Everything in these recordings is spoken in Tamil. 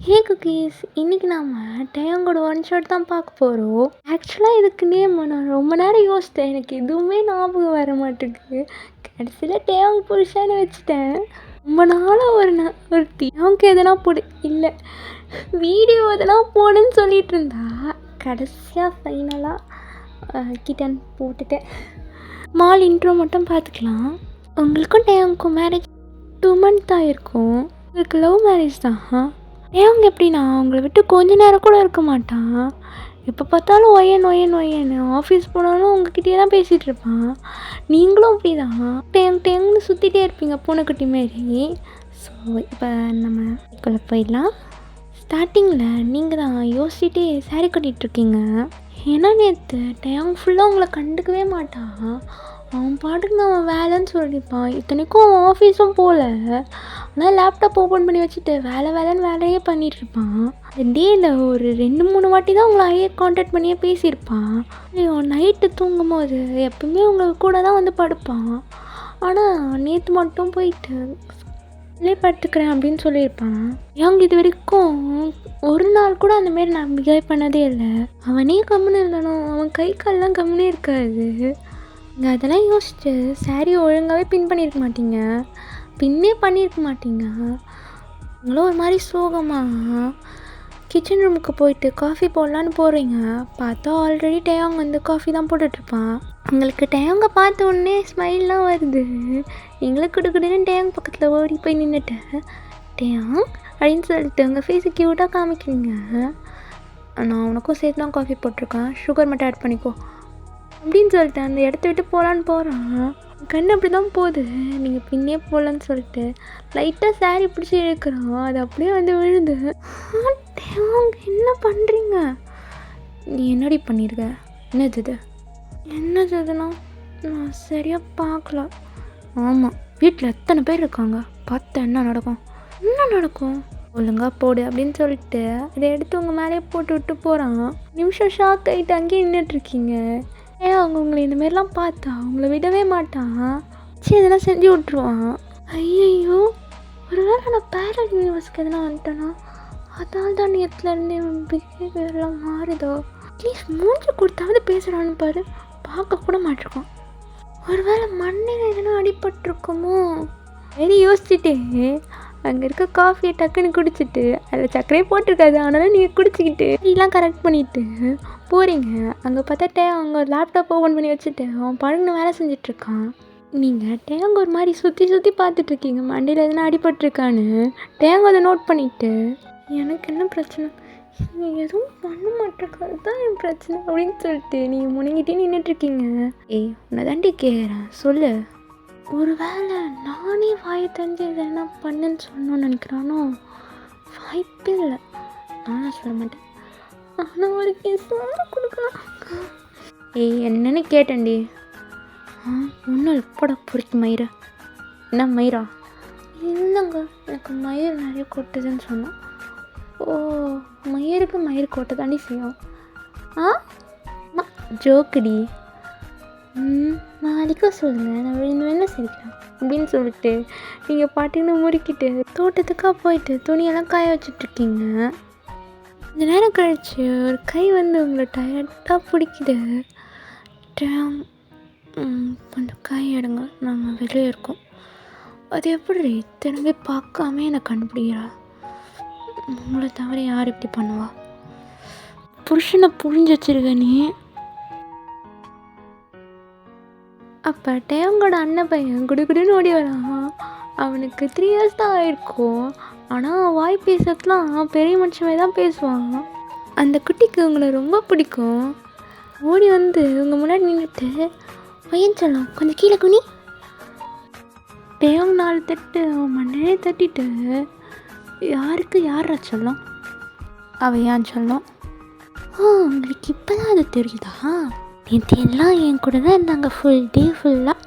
ஹே குக்கீஸ், இன்னைக்கு நாம டேங்கோட ஒன் ஷாட் தான் பார்க்க போகிறோம். ஆக்சுவலாக இதுக்கு நேம் நான் ரொம்ப நேரம் யோசித்தேன், எனக்கு எதுவுமே ஞாபகம் வர மாட்டேங்குது. கடைசியில் டேங் புருஷான்னு வச்சுட்டேன். ரொம்ப நாளாக ஒருத்தி அவங்க எதனா போடு இல்லை வீடியோ எதனா போடுன்னு சொல்லிட்டு இருந்தா. கடைசியாக ஃபைனலாக கிட்டன் போட்டுட்டேன். மால் இன்ட்ரோ மட்டும் பார்த்துக்கலாம். உங்களுக்கும் டேங்குக்கும் மேரேஜ் 2 months ஆகிருக்கும். உங்களுக்கு லவ் மேரேஜ் தான். அவங்க எப்படின்னா அவங்கள விட்டு கொஞ்ச நேரம் கூட இருக்க மாட்டான். எப்போ பார்த்தாலும் ஒயன்னு ஆஃபீஸ் போனாலும் உங்ககிட்டயே தான் பேசிகிட்டு இருப்பான். நீங்களும் அப்படி தான் டேங்னு சுற்றிட்டே இருப்பீங்க பூனைக்குட்டி மாரி. ஸோ இப்போ நம்ம இதுக்குள்ளே போயிடலாம். ஸ்டார்டிங்கில் நீங்கள் தான் யோசிச்சுட்டே சாரி கட்டிகிட்ருக்கீங்க. ஏன்னா நேற்று டேங் ஃபுல்லாக உங்களை கண்டுக்கவே மாட்டான். அவன் பாட்டுக்கு நான் வேலைன்னு சொல்லியிருப்பான். இத்தனைக்கும் அவன் ஆஃபீஸும் போகல, ஆனால் லேப்டாப் ஓப்பன் பண்ணி வச்சுட்டு வேலைன்னு வேலையே பண்ணிகிட்ருப்பான். அந்த டேயில் ஒரு 2-3 வாட்டி தான் உங்களை ஐயே கான்டாக்ட் பண்ணியே பேசியிருப்பான். ஐயோ, நைட்டு தூங்கும் போது எப்பவுமே உங்களுக்கு கூட தான் வந்து படுப்பான். ஆனால் நேற்று மட்டும் போயிட்டு படுத்துக்கிறேன் அப்படின்னு சொல்லியிருப்பான். அவங்க இது வரைக்கும் ஒரு நாள் கூட அந்தமாரி நான் பிஹேவ் பண்ணதே இல்லை. அவனே கம்முன்னு இருந்தாலும் அவன் கை கால்லாம் கம்முனே இருக்காது. நீங்கள் அதெல்லாம் யோசிச்சு சாரி ஒழுங்காகவே பின் பண்ணியிருக்க மாட்டீங்க, பின்னே பண்ணியிருக்க மாட்டீங்க. நீங்களும் ஒரு மாதிரி சோகமாக கிச்சன் ரூமுக்கு போயிட்டு காஃபி போடலான்னு போகிறீங்க. பார்த்தா ஆல்ரெடி டேயாங் வந்து காஃபி தான் போட்டுட்ருப்பான். உங்களுக்கு டேயாங்கை பார்த்த உடனே ஸ்மைல்லாம் வருது. நீங்களும் குடுக்குடுன்னு டேயாங் பக்கத்தில் ஓடி போய் நின்றுட்டு டேயாங் அப்படின்னு சொல்லிட்டு உங்கள் ஃபேஸை க்யூட்டாக காமிக்கிறீங்க. நான் உனக்கும் சேர்த்து தான் காஃபி போட்டிருக்கேன், சுகர் மட்டும் ஆட் பண்ணிக்கோ அப்படின்னு சொல்லிட்டு அந்த இடத்த விட்டு போகலான்னு போகிறான். கண் அப்படி தான் போகுது. நீங்கள் பின்னே போகலான்னு சொல்லிட்டு லைட்டாக சாரி பிடிச்சி இழுக்கிறான். அது அப்படியே வந்து விழுது. என்ன பண்ணுறீங்க? நீ என்னடி பண்ணியிருக்க? என்னதுன்னா நான் சரியாக பார்க்கல. ஆமாம், வீட்டில் எத்தனை பேர் இருக்காங்க, பார்த்தா என்ன நடக்கும் ஒழுங்காக போடு அப்படின்னு சொல்லிட்டு இதை எடுத்து உங்கள் மேலேயே போட்டு விட்டு போகிறான். நிமிஷம் ஷாக் ஆகிட்டு அங்கேயே நின்றுட்டுருக்கீங்க. அவங்க உங்களை இந்தமாரிலாம் பார்த்தா அவங்கள விடவே மாட்டான். சரி, இதெல்லாம் செஞ்சு விட்ருவான். ஐயோ, ஒரு வேளை நான் பேரட் யூனிவர்ஸ்க்கு எதனா வந்துட்டேன்னா அதனால தான் நேற்றுலேருந்து பிஹேவியர்லாம் மாறுதோ. ப்ளீஸ் மூஞ்சி கொடுத்தாவது பேசுகிறான்னு பாரு, பார்க்க கூட மாட்டிருக்கோம். ஒரு வேளை மண்ணில் எதனா அடிபட்டிருக்குமோ சரி யோசிச்சுட்டே அங்கே இருக்க காஃபியை டக்குன்னு குடிச்சிட்டு அதில் சர்க்கரையே போட்டிருக்காது, ஆனாலும் நீங்கள் குடிச்சிக்கிட்டு எல்லாம் கரெக்ட் பண்ணிவிட்டு போகிறீங்க. அங்கே பார்த்தா அவங்க லேப்டாப் ஓப்பன் பண்ணி வச்சுட்டு அவன் பழகுன்னு வேலை செஞ்சிட்ருக்கான். நீங்கள் டேங்க ஒரு மாதிரி சுற்றி பார்த்துட்ருக்கீங்க, மண்டையில் எதுனா அடிபட்டிருக்கான்னு. டேங்க அதை நோட் பண்ணிவிட்டு எனக்கு என்ன பிரச்சனை, எதுவும் பண்ண மாட்டேருக்காது தான் என் பிரச்சனை அப்படின்னு சொல்லிட்டு நீங்கள் முணங்கிட்டே நின்றுட்டுருக்கீங்க. உன்னை தாண்டி கேட்குறேன், சொல்லு. ஒரு வேளை நானே வாயை தெரிஞ்சு இதை என்ன பண்ணுன்னு சொல்லணும்னு நினைக்கிறானோ? வாய்ப்பே இல்லை, நானும் சொல்ல மாட்டேன். ஆனால் ஒரு கேஸ் கொடுக்கலாம். என்னன்னு கேட்டேன்டி. ஒன்றும் எப்படா பொறுக்கி மயிரா? என்ன மயிரா? இல்லைங்க, எனக்கு மயிர் நிறைய கொட்டுதுன்னு சொன்னோம். ஓ, மயிருக்கு கொட்ட தாண்டி செய்யும். ஜோக்குடி. நாளைக்கா சொல்லுங்கள், நான் வேணா சிரிக்கிறேன் அப்படின்னு சொல்லிட்டு நீங்கள் பாட்டுன்னு முறுக்கிட்டு தோட்டத்துக்காக போயிட்டு துணியெல்லாம் காய வச்சுட்ருக்கீங்க. இந்த நேரம் கழிச்சு ஒரு கை வந்து உங்களை டயர்டாக பிடிக்குது. கொஞ்சம் கை எடுங்க, நம்ம வெளியே இருக்கோம். அது எப்படி திரும்பி பார்க்காம என்னை கண்டுபிடிக்கிறா? உங்களை தவிர யார் இப்படி பண்ணுவா? புருஷனை புழிஞ்சு வச்சிருக்க நீ. அப்போ டேங்கோட அண்ணன் பையன் குடுன்னு ஓடி வரான். அவனுக்கு 3 years தான் ஆகிருக்கும், ஆனால் வாய் பேசுறதுலாம் பெரிய மனுஷமே தான் பேசுவான். அந்த குட்டிக்கு உங்களை ரொம்ப பிடிக்கும். ஓடி வந்து உங்கள் முன்னாடி நின்றுட்டு பையன் சொல்லலாம், கொஞ்சம் கீழே குனி. டேங் 4 தட்டு அவன் மண்ணே தட்டிட்டு, யாருக்கு யாரா சொல்லலாம்? அவன் ஏன் சொல்லலாம்? உங்களுக்கு இப்போ தான் அது தெரியுதா? நேற்று எல்லாம் என் கூட தான் இருந்தாங்க ஃபுல் டே ஃபுல்லாக.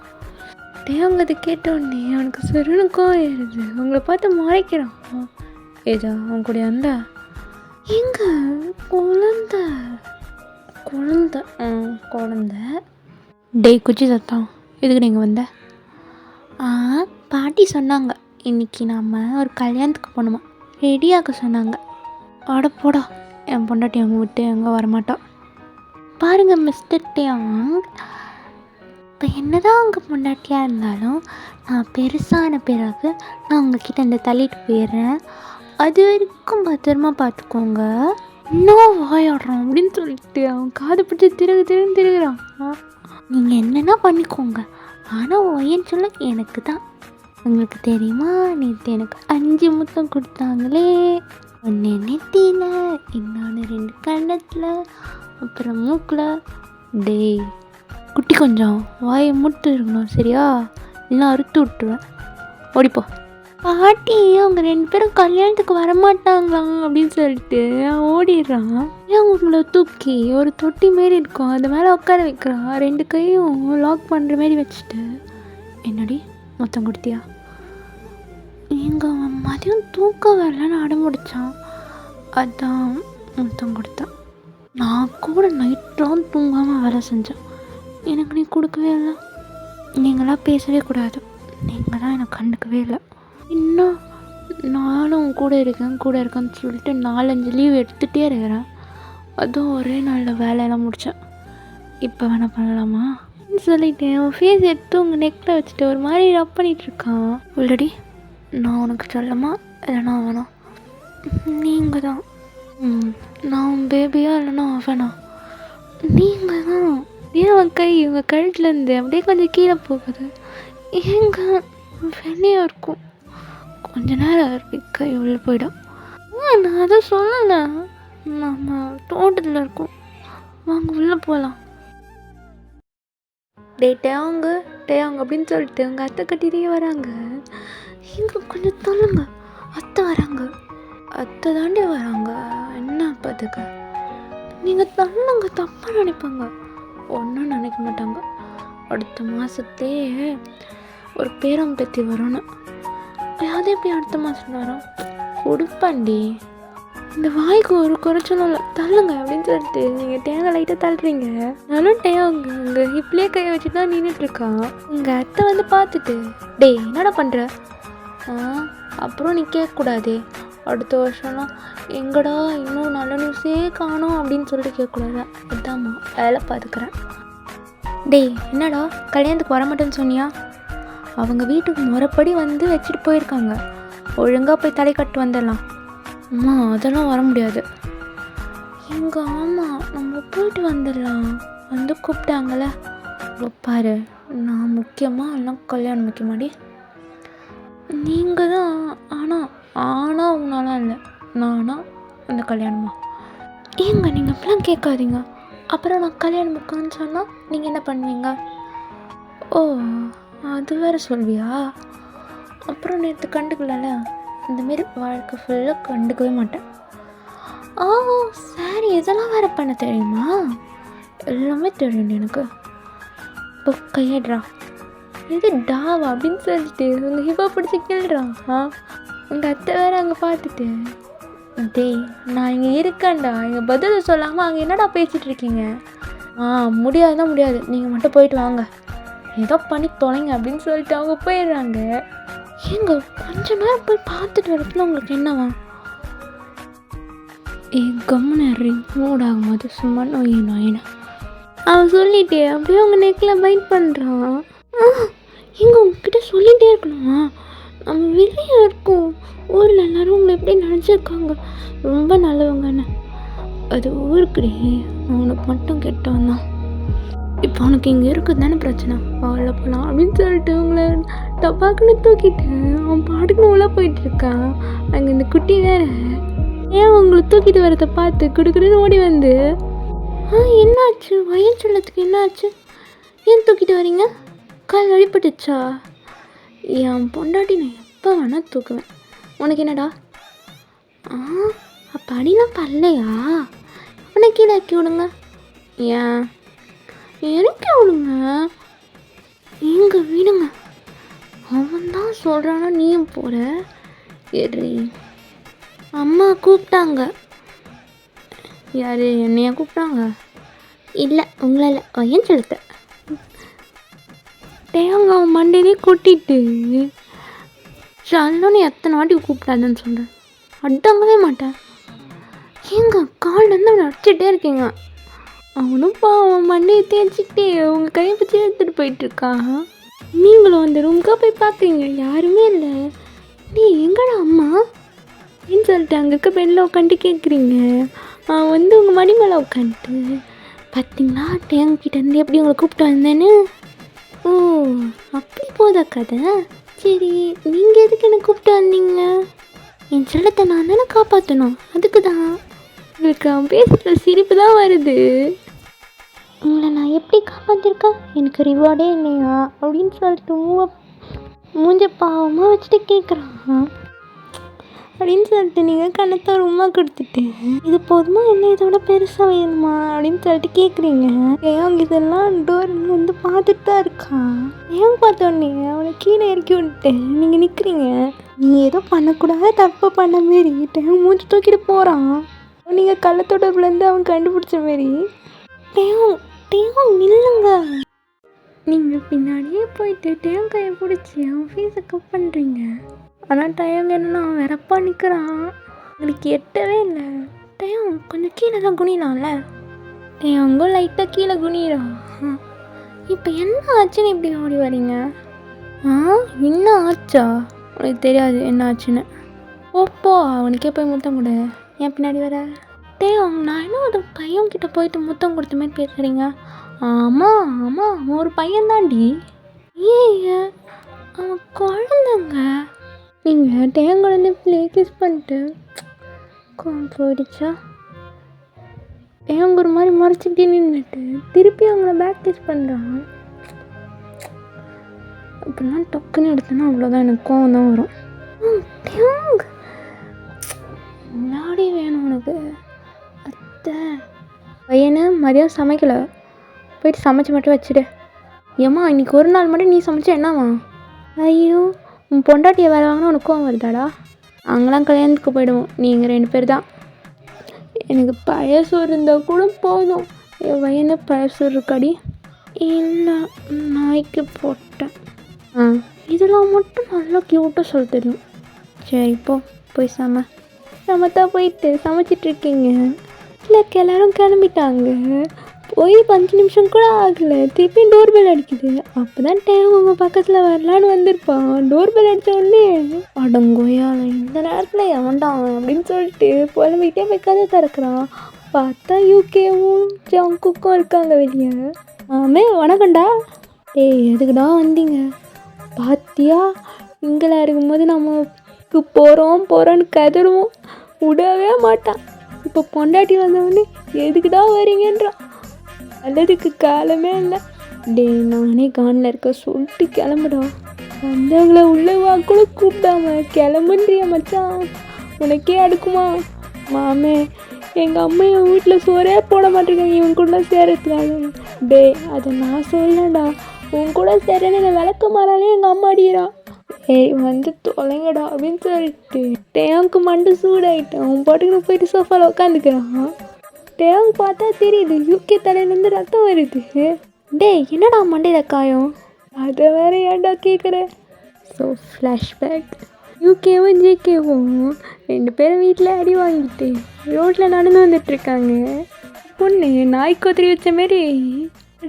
அவங்க அதை கேட்டோடனே அவனுக்கு சிறுனுக்கும் ஏறுது. உங்களை பார்த்து மறைக்கிறான். ஏதா அவன் கூட வந்தா எங்க குழந்த டே குச்சி சத்தம், எதுக்கு நீங்கள் வந்த? பாட்டி சொன்னாங்க இன்னைக்கு நாம் ஒரு கல்யாணத்துக்கு போகணுமா, ரெடியாக சொன்னாங்க. அட போடா, என் பொண்டாட்டி அங்கே விட்டு எங்கே வரமாட்டா. பாருங்கள் மிஸ்டர் டேங், இப்போ என்னதான் அங்கே பொண்டாட்டியாக இருந்தாலும் நான் பெருசான பிறகு நான் உங்ககிட்ட இந்த தள்ளிட்டு போயிடுறேன். அது வரைக்கும் பத்திரமா பார்த்துக்கோங்க. இன்னும் வாயாடுறான் அப்படின்னு சொல்லிட்டு அவன் காது பிடிச்சி திருகுறான். நீங்கள் என்னென்னா பண்ணிக்கோங்க, ஆனால் ஒயன்னு சொல்ல எனக்கு தான். உங்களுக்கு தெரியுமா, நேற்று எனக்கு 5 முத்தம் கொடுத்தாங்களே. ஒன்று நெத்தியில், இன்னொன்று 2 கன்னத்தில், அப்புறம் மூக்கில். டேய் குட்டி, கொஞ்சம் வாயை மூட்டு இருக்கணும் சரியா, இல்லை அறுத்து விட்டுருவேன். ஓடிப்போ. பாட்டி அவங்க 2 பேரும் கல்யாணத்துக்கு வரமாட்டாங்களாம் அப்படின்னு சொல்லிட்டு ஓடிடுறான். ஏன் உங்களை தூக்கி ஒரு தொட்டி மாரி இருக்கும் அது மேலே உட்கார வைக்கிறான். 2 கையும் லாக் பண்ணுற மாரி வச்சுட்டு, என்னடி மொத்தம் கொடுத்தியா? எங்கள் மதியம் தூக்கம் வரலன்னு அடம்பிடிச்சான், அதான் மொத்தம் கொடுத்தான். நான் கூட நைட்லாம் தூங்காமல் வேலை செஞ்சேன், எனக்கு நீ கொடுக்கவே இல்லை. நீங்களாம் பேசவே கூடாது, நீங்கள் தான் எனக்கு கண்டுக்கவே இல்லை. இன்னும் நானும் கூட இருக்கேன்னு சொல்லிட்டு 4-5 லீவ் எடுத்துகிட்டே இருக்கிறேன். அதுவும் ஒரே நாளில் வேலையெல்லாம் முடித்தேன். இப்போ வேணால் பண்ணலாமா சொல்லிட்டேன். அவன் ஃபேஸ் எடுத்து உங்கள் நெக்கில் வச்சுட்டு ஒரு மாதிரி ரப் பண்ணிகிட்ருக்கான். உள்ளடி நான் உனக்கு சொல்லமா இல்லைனா வேணாம்? நீங்கள் தான். நான் உன் பேபியா இல்லைனா அவனா? நீங்கள் தான். ஏன் அவன் கை உங்கள் கழுத்துலேருந்து அப்படியே கொஞ்சம் கீழே போகுது, எங்க வெள்ளையாக இருக்கும், கொஞ்ச நேரம் கை உள்ளே போயிடும். நான் அதை சொல்லலை, நம்ம தோட்டத்தில் இருக்கோம், வாங்க உள்ளே போகலாம். டேயாங்க அப்படின்னு சொல்லிட்டு உங்கள் அத்தை கட்டிலேயே வராங்க. இங்கே கொஞ்சம் தள்ளுங்க, அத்தை வராங்க. அத்தை தாண்டி வராங்க, என்ன பார்த்துக்க. நீங்கள் தள்ளுங்க, தப்பாக நினைப்பாங்க. ஒன்றும் நினைக்க மாட்டாங்க. அடுத்த மாதத்துலேயே ஒரு பேரம்பேத்தி வரும்னு. அது எப்படி அடுத்த மாதம் வரும்? கொடுப்பாண்டி, இந்த வாய்க்கு ஒரு குறைச்சலும் இல்லை, தள்ளுங்க அப்படின்னு சொல்லிட்டு நீங்கள் தேங்காய் லைட்டாக தள்ளுறீங்க. நானும் தேங்க உங்கள் ஹிப்லேயே கையை வச்சுட்டு தான் நின்றுட்டுருக்கான். உங்கள் அத்தை வந்து பார்த்துட்டு, டேய் என்னடா பண்ணுற? அப்புறம் நீ கேட்கக்கூடாதே, அடுத்த வருஷம்லாம் எங்கடா இன்னும் நல்ல நியூஸே காணோம் அப்படின்னு சொல்லிட்டு கேட்கக்கூடாது. அதாம்மா வேலை பார்த்துக்கிறேன். டேய் என்னடா கல்யாணத்துக்கு வரமாட்டேன்னு சொன்னியா? அவங்க வீட்டுக்கு முறைப்படி வந்து வச்சுட்டு போயிருக்காங்க, ஒழுங்காக போய் தலை கட்டு வந்துடலாம். அம்மா அதெல்லாம் வர முடியாது. எங்க ஆமாம் நம்ம போயிட்டு வந்துடலாம், வந்து கூப்பிட்டாங்களே. பாரு, நான் முக்கியமாக எல்லாம் கல்யாணம் முக்கியமாடி. நீங்கள் தான். ஆனால் உன்னாலாம் இல்லை, நானா அந்த கல்யாணமா? ஏங்க நீங்கள் இப்பெல்லாம் கேட்காதீங்க. அப்புறம் நான் கல்யாணம் முக்கியம்னு சொன்னால் நீங்கள் என்ன பண்ணுவீங்க? ஓ அது வேறு சொல்வியா? அப்புறம் நேற்று கண்டுக்கல, இந்தமாரி வாழ்க்கை ஃபுல்லாக கண்டுக்கவே மாட்டேன். சரி இதெல்லாம் வேறு பண்ண தெரியுமா? எல்லாமே தெரியும் எனக்கு. இப்போ கையடுறா, இது டாவா அப்படின்னு சொல்லிட்டு உங்கள் ஹிப்பா பிடிச்சி கேள்றான். உங்கள் அத்தை வேறு அங்கே பார்த்துட்டு, டேய் நான் இங்கே இருக்கேன்டா, எங்கள் பதிலை சொல்லாமல் அங்கே என்னடா பேசிகிட்டு இருக்கீங்க? முடியாதுதான் முடியாது, நீங்கள் மட்டும் போயிட்டு வாங்க, ஏதோ பண்ணி தொலைங்க அப்படின்னு சொல்லிட்டு அவங்க போயிடுறாங்க. ஏங்க கொஞ்ச நேரம் போய் பார்த்துட்டு வரதுல உங்களுக்கு என்னவா? கம்முனு மூட் ஆகும்போது சும்மா நோயினா அவன் சொல்லிட்டே அப்படியே அவங்க நெக்கில் பைட் பண்ணுறான். எங்க உங்ககிட்ட சொல்லிகிட்டே இருக்கணுமா? நம்ம வெளியே இருக்கோம், ஊரில் எல்லோரும் உங்களை எப்படி நினச்சிருக்காங்க, ரொம்ப நல்லவங்கன்னு. அது ஊருக்குடி, அவனுக்கு மட்டும் கெட்டவன் தான். இப்போ அவனுக்கு இங்கே இருக்குது தானே பிரச்சனை, வாழ போகலாம் அப்படின்னு சொல்லிட்டு அவங்கள டப்பாக்குன்னு தூக்கிட்டு அவன் பாட்டுக்குன்னு உள்ளே போயிட்டுருக்கான். அங்கே இந்த குட்டி வேறு ஏன் உங்களை தூக்கிட்டு வரதை பார்த்து குடுக்குன்னு ஓடி வந்து, என்னாச்சு வயல் சொல்லத்துக்கு என்னாச்சு, ஏன் தூக்கிட்டு வரீங்க, கால் வழிபட்டுச்சா? என் பொண்டாட்டி நான் எப்போ வேணால் தூக்குவேன், உனக்கு என்னடா? அப்போ அடிலாம் பல்லையா? அவனை கீழே இறக்கி விடுங்க. ஏன் இறக்கி விடுங்க, எங்க விடுங்க. அவன் தான் சொல்கிறானா நீயும் போகிற? எரி அம்மா கூப்பிட்டாங்க. யார் என்னையா கூப்பிட்டாங்க? இல்லை உங்களை இல்லை, ஏன் சொல்லுத்த தேங்க அவன் மண்டையிலே கொட்டிட்டு சொல்லணும். எத்தனை வாட்டி கூப்பிட்டாதுன்னு சொல்கிறேன், அடங்கவே மாட்டேன். முறைச்சிட்டே இருக்கீங்க. அவனும் பாவம் மண்டையை தேய்ச்சிக்கிட்டே உங்கள் கையை பிடிச்சி எடுத்துகிட்டு போயிட்டுருக்கான். நீங்களும் அந்த ரூமுக்காக போய் பார்க்குறீங்க, யாருமே இல்லை. நீ எங்கடா அம்மா அப்படின்னு சொல்லிட்டு அங்கே இருக்க பெண்ணில் உட்காந்துட்டு கேட்குறீங்க. வந்து உங்கள் மடி மேலே உட்காந்துட்டு பார்த்தீங்களா டேங்கிட்டேருந்து எப்படி உங்களை கூப்பிட்டு வந்தேன்னு. ஓ அப்படி போதா கதை. சரி நீங்கள் எதுக்கு என்னை கூப்பிட்டு வந்தீங்க? என் செல்லத்தை நான் தானே காப்பாற்றணும், அதுக்கு தான். உங்களுக்கு அவன் பேசுகிற சிரிப்பு தான் வருது. உங்களை நான் எப்படி காப்பாற்றிருக்கேன், எனக்கு ரிவார்டே இல்லையா அப்படின்னு சொல்லிட்டு மூஞ்ச பாவமாக வச்சுட்டு கேட்குறான். அப்படின்னு சொல்லிட்டு நீங்கள் கண்ணத்தை உமா கொடுத்துட்டு இது போதுமா என்ன இதோட பெருசாக வேணுமா அப்படின்னு சொல்லிட்டு கேட்குறீங்க. ஏன் இதெல்லாம் டோரில் வந்து பார்த்துட்டு தான் இருக்கான். ஏன் பார்த்தோன்னே அவனை கீழே இறக்கி விட்டு நீங்கள் நிற்கிறீங்க. நீ ஏதோ பண்ணக்கூடாது தப்பு பண்ண மாரி டைம் மூஞ்சி தூக்கிட்டு போகிறான். நீங்கள் கள்ளத்தொடர்புலேருந்து அவன் கண்டுபிடிச்ச மாரி டேம் நில்லுங்க. நீங்கள் பின்னாடியே போயிட்டு டேம் கையை பிடிச்சி அவன் ஃபேஸை கப் பண்ணுறீங்க. ஆனால் டயம் என்னன்னா வெறப்பா நிற்கிறான். உங்களுக்கு எட்டவே இல்லை. டயம் கொஞ்சம் கீழே தான் குனிலாம்ல. டயங்கும் லைட்டாக கீழே குனிறான். இப்போ என்ன ஆச்சுன்னு இப்படி ஓடி வரீங்க? என்ன ஆச்சா? உனக்கு தெரியாது என்ன ஆச்சுன்னு. ஓப்போ அவனுக்கே போய் முத்தம் கொடு. ஏன் பின்னாடி வர? டேயம் நான் இன்னும் அது பையன்கிட்ட போயிட்டு முத்தம் கொடுத்த மாதிரி பேசுகிறீங்க. ஆமாம் ஆமாம் அவன் ஒரு பையன்தாண்டி. ஏன் அவன் குழந்தைங்க. நீங்கள் டேங்கொழந்து ப்ளே கிஸ் பண்ணிட்டு போயிடுச்சா? டேங்க ஒரு மாதிரி முறைச்சிக்கிட்டே நின்றுட்டு திருப்பி அவங்கள பேக் கிஸ் பண்ணுறான். அப்படிலாம் டக்குன்னு எடுத்தோன்னா அவ்வளோதான், எனக்கு கோவம் தான் வரும். டேங் முன்னாடி வேணும் உனக்கு. அத்தை பையனை மதியம் சமைக்கலை, போயிட்டு சமைச்சு மட்டும் வச்சுடு. ஏம்மா இன்றைக்கி ஒரு நாள் மட்டும் நீ சமைச்சா என்னவா? ஐயோ உன் பொண்டாட்டியை வேலை வாங்கினா உனக்கு கோவம் வருதாடா? அங்கெல்லாம் கல்யாணத்துக்கு போயிடுவோம், நீங்கள் 2 பேர் தான். எனக்கு பழைய சோறு இருந்தால் கூட போதும். என் பையனை பழைய சோறு இருக்காடி? இல்லை நாய்க்கு போட்டேன். இதெல்லாம் மட்டும் நல்லா க்யூட்டாக சொல்ல தெரியும். சரி போய் சமத்தான் போயிட்டு சமைச்சிட்ருக்கீங்க. இல்லை எல்லோரும் கிளம்பிட்டாங்க. போய் 5 நிமிஷம் கூட ஆகலை, திருப்பி டோர் பெல் அடிக்குது. அப்போ தான் டைம் உங்கள் பக்கத்தில் வரலான்னு வந்திருப்பான். டோர் பெல் அடித்த உடனே அடங்கோயால இந்த நேரத்தில் எவன்டான் அப்படின்னு சொல்லிட்டு புலம்பிக்கிட்டே போய் கதை திறக்கிறான். பார்த்தா யூகேவும் ஜங்குக்கும் இருக்காங்க வெளியே. வணக்கம்டா. எதுக்குடா வந்தீங்க? பாத்தியா இங்கெல்லாம் இருக்கும்போது நமக்கு போகிறோன்னு கதறுவோம், விடவே மாட்டான். இப்போ பொண்டாட்டி வந்தவொடனே எதுக்குடா வரீங்கன்றான். நல்லதுக்கு காலமே இல்லை. நானே கானில் இருக்க சொல்லிட்டு கிளம்புடா. வந்தவங்களை உள்ளவா கூட கூப்பிடாம கிளம்புன்றிய மச்சான், உனக்கே அடுக்குமா? மாமே எங்கள் அம்மா என் வீட்டில் சோறே போட மாட்டேங்காங்க இவன் கூட சேரத்துக்காக. அதை நான் சொல்லடா, உன் கூட சேரன்னு என்னை விளக்க மாறாலே எங்கள் அம்மா அடிக்கிறான். வந்து தொலைங்கடா அப்படின்னு சொல்லிட்டு டேங்க்கு மண்டு சூடாயிட்டான். அவன் பாட்டுக்கு போயிட்டு சோஃபாவில் உட்காந்துக்கிறான். டேங்க் பார்த்தா தெரியுது யூகே தலையிலேருந்து ரத்தம் வருது. என்னடா மண்டையில் காயம்? அதை வேற ஏன்டா கேட்குற? So flashback. யூகேவும் ஜேகேவும் 2 பேரும் வீட்டில் அடி வாங்கிட்டு ரோட்டில் நடந்து வந்துட்டுருக்காங்க. பொண்ணு நாய் கொத்திரி வச்ச மாரி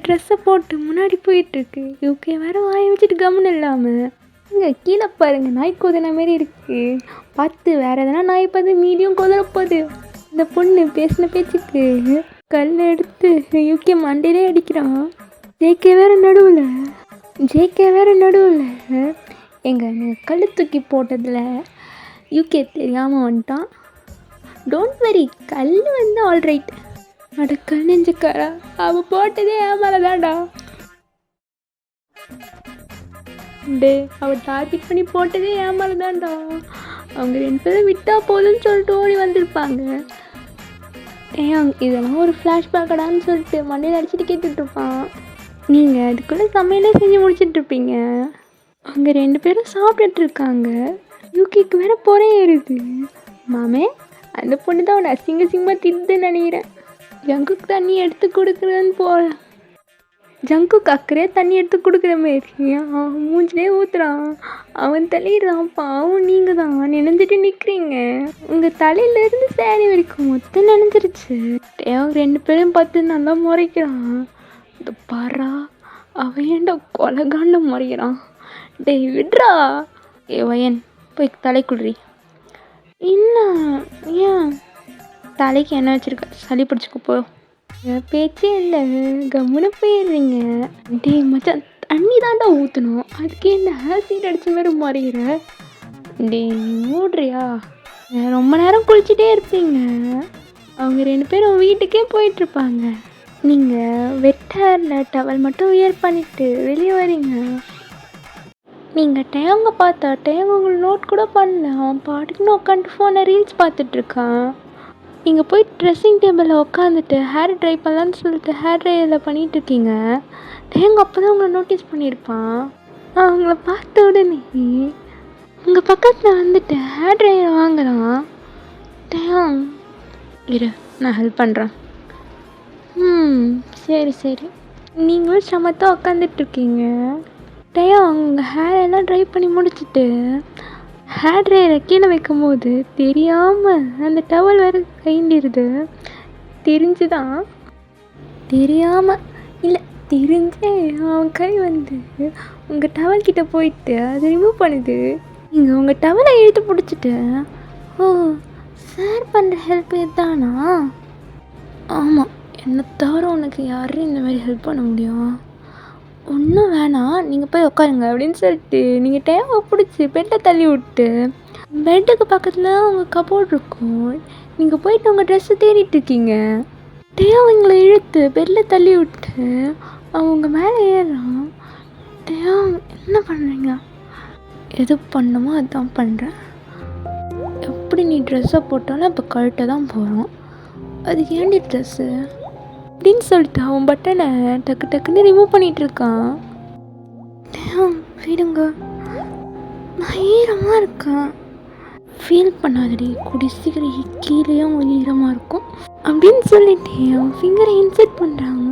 ட்ரெஸ்ஸை போட்டு முன்னாடி போயிட்டுருக்கு. யூகே வேற வாயை வச்சுட்டு கம்முன்னு இல்லாமல் இங்கே கீழே பாருங்கள் நாய் கொதின மாரி இருக்குது. பார்த்து வேறு எதனா நாய் பார்த்து மீடியும் கொதறப்போகுது. இந்த பொண்ணு பேசின பேச்சுக்கு கல் எடுத்து யூகே மண்டையிலே அடிக்கிறான். ஜேகே வேறு நடுவில் நீங்கள் கல் தூக்கி போட்டதில் யூகே தெரியாமல் வந்துட்டான். டோன்ட் வெரி, கல் வந்து ஆல்ரைட். கல் நெஞ்சுக்காரா, அவள் போட்டதே ஏமால தான்டா. அவள் டார்கெட் பண்ணி போட்டதே ஏமால தான்டா. அவங்க 2 பேரும் விட்டா போதுன்னு சொல்லிட்டு ஓடி வந்திருப்பாங்க. இதெல்லாம் ஒரு ஃப்ளாஷ்பேக்கடான்னு சொல்லிட்டு மண்டையில் அடிச்சுட்டு கேட்டுட்ருப்பான். நீங்கள் அதுக்குள்ளே சமையலே செஞ்சு முடிச்சிட்ருப்பீங்க. அவங்க 2 பேரும் சாப்பிட்டுட்ருக்காங்க. யூகேக்கு வேற பொறே ஏறுது. மாமே அந்த பொண்ணு தான் அவனை அசிங்கமாக திட்டுன்னு நினைக்கிறேன். ஜங்குக்கு தண்ணி எடுத்து கொடுக்குறேன்னு போகலாம். ஜங்குக்கு அக்கறையாக தண்ணி எடுத்து கொடுக்குற மாரி அவன் மூஞ்சிலே ஊற்றுறான். அவன் தலையிடுறான். பாவம் நீங்கள் தான் நினைஞ்சிட்டு நிற்கிறீங்க. உங்கள் தலையிலேருந்து சேரீ வரைக்கும் மொத்தம் நினைஞ்சிருச்சு. அவங்க 2 பேரும் பார்த்து நல்லா முறைக்கிறான். இந்த பாரா அவன் ஏன்டா கொலகாண்ட முறைக்கிறான். டேய் விட்றா. வயன் போய் தலைக்குள்றி. என்ன ஏன் தலைக்கு என்ன வச்சுருக்க? சளி பிடிச்சிக்க போ. பேச்சே இல்லை, கம்முன்னு போயிடுறீங்க. டே மச்சான் தண்ணி தாண்டா ஊற்றணும், அதுக்கு என்ன ஆசிட் அடித்த மாதிரி மாறிடுற? டே மூடுறியா? ரொம்ப நேரம் குளிச்சுட்டே இருப்பீங்க. அவங்க 2 பேரும் வீட்டுக்கே போயிட்டுருப்பாங்க. நீங்கள் வெட் ஹேரில் டவல் மட்டும் வியர் பண்ணிவிட்டு வெளியே வரீங்க. நீங்கள் டேங்க பார்த்தா டேங்க உங்களுக்கு நோட் கூட பண்ணல. அவன் பாட்டுக்குன்னு உட்காந்துட்டு ஃபோனை ரீல்ஸ் பார்த்துட்ருக்கான். நீங்கள் போய் ட்ரெஸ்ஸிங் டேபிளில் உட்காந்துட்டு ஹேர் ட்ரை பண்ணலான்னு சொல்லிட்டு ஹேர் ட்ரையரில் பண்ணிகிட்ருக்கீங்க. டேங்க அப்போ தான் உங்களை நோட்டீஸ் பண்ணியிருப்பான். அவங்கள பார்த்த உடனே உங்கள் பக்கத்தில் வந்துட்டு ஹேர் ட்ரையர் வாங்குறான். டேங் இரு நான் ஹெல்ப் பண்ணுறேன். சரி சரி. நீங்களும் சமத்தாக உட்காந்துட்ருக்கீங்க. டேங் உங்கள் ஹேர் எல்லாம் ட்ரை பண்ணி முடிச்சுட்டு ஹேர் ட்ரையரை கீழே வைக்கும் போது தெரியாமல் அந்த டவல் வேறு கைண்டிருது. தெரிஞ்சுதான் தெரியாமல் இல்லை தெரிஞ்சே அவன் கை வந்து உங்கள் டவல் கிட்டே போயிட்டு அதை ரிமூவ் பண்ணுது. நீங்கள் உங்கள் டவலை இழுத்து பிடிச்சிட்டு ஓ சார் பண்ணுற ஹெல்ப் இதுதானா? ஆமாம், என்னை தவிர உனக்கு யாரும் இந்த மாதிரி ஹெல்ப் பண்ண முடியும்? ஒன்றும் வேணாம், நீங்கள் போய் உட்காருங்க அப்படின்னு சொல்லிட்டு நீங்கள் டேவை பிடிச்சி பெட்டில் தள்ளி விட்டு பெட்டுக்கு பக்கத்தில் உங்கள் கபோர்ட் இருக்கும். நீங்கள் போயிட்டு உங்கள் ட்ரெஸ்ஸை தேடிட்டுருக்கீங்க. டேவங்களை இழுத்து பெட்டில் தள்ளி விட்டு அவங்க மேலே ஏறான். டேவ் என்ன பண்ணுறீங்க? எது பண்ணணுமோ அதுதான் பண்ணுறேன். எப்படி நீ ட்ரெஸ்ஸை போட்டாலும் இப்போ கழட்ட தான் போகிறோம், அதுக்கு ஏண்டி ட்ரெஸ்ஸு அப்படின்னு சொல்லிட்டு அவன் பட்டனை டக்கு டக்குன்னு ரிமூவ் பண்ணிகிட்ருக்கான். விடுங்க, நான் ஈரமாக இருக்கேன். ஃபீல் பண்ணாதடி, கூடி சீக்கிரம் கீழேயும் ஈரமாக இருக்கும் அப்படின்னு சொல்லிட்டு அவன் ஃபிங்கரை இன்செர்ட் பண்ணுறாங்க.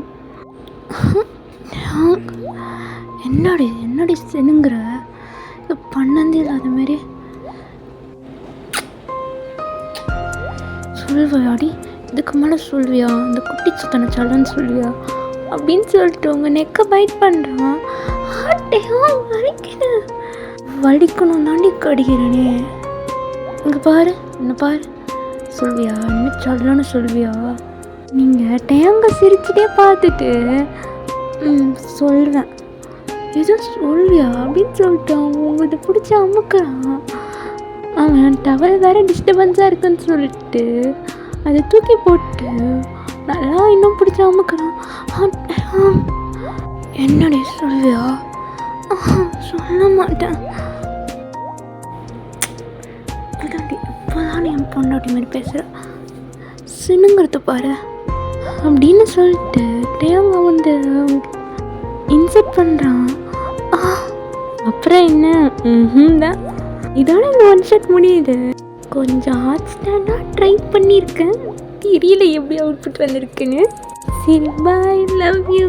என்னடி செனுங்கிற பண்ணந்தே இல்லாத மாதிரி சொல்வையாடி, இதுக்கு மேலே சொல்வியா? இந்த குட்டி சுத்தனை சலன்னு சொல்வியா அப்படின்னு சொல்லிட்டு உங்கள் நெக்கை பைட் பண்ணுறான். வலிக்கணும் தாண்டி கடிக்கிறனே. இங்கே பாரு, என்ன பாரு, சொல்வியா? என்ன சொல்லணும்னு சொல்வியா? நீங்கள் டேங்க சிரிச்சுட்டே பார்த்துட்டு சொல்கிறேன் எதுவும் சொல்வியா அப்படின்னு சொல்லிட்டு அவன் உங்கள்கிட்ட பிடிச்சி அமுக்கிறான். அவன் டவல் வேறு டிஸ்டர்பன்ஸாக இருக்குன்னு சொல்லிட்டு அதை தூக்கி போட்டு நல்லா இன்னும் பிடிச்ச அமுக்கிறான். என்னடி சொல்வியா? சொல்ல மாட்டேன். இதாண்டி இப்போதான் என் பொண்டாட்டி மாதிரி பேசுகிற, சின்னுங்கிறது பாரு அப்படின்னு சொல்லிட்டு டேங்க வந்து இன்செர்ட் பண்ணுறான். அப்புறம் என்ன தான் இதோட இந்த 1 ஷாட் முடியுது. கொஞ்சம் ஹாட் ஸ்டாண்டாக ட்ரை பண்ணியிருக்கேன், தெரியல எப்படி அவுட்புட் வந்திருக்குன்னு. சரி பாய், லவ் யூ.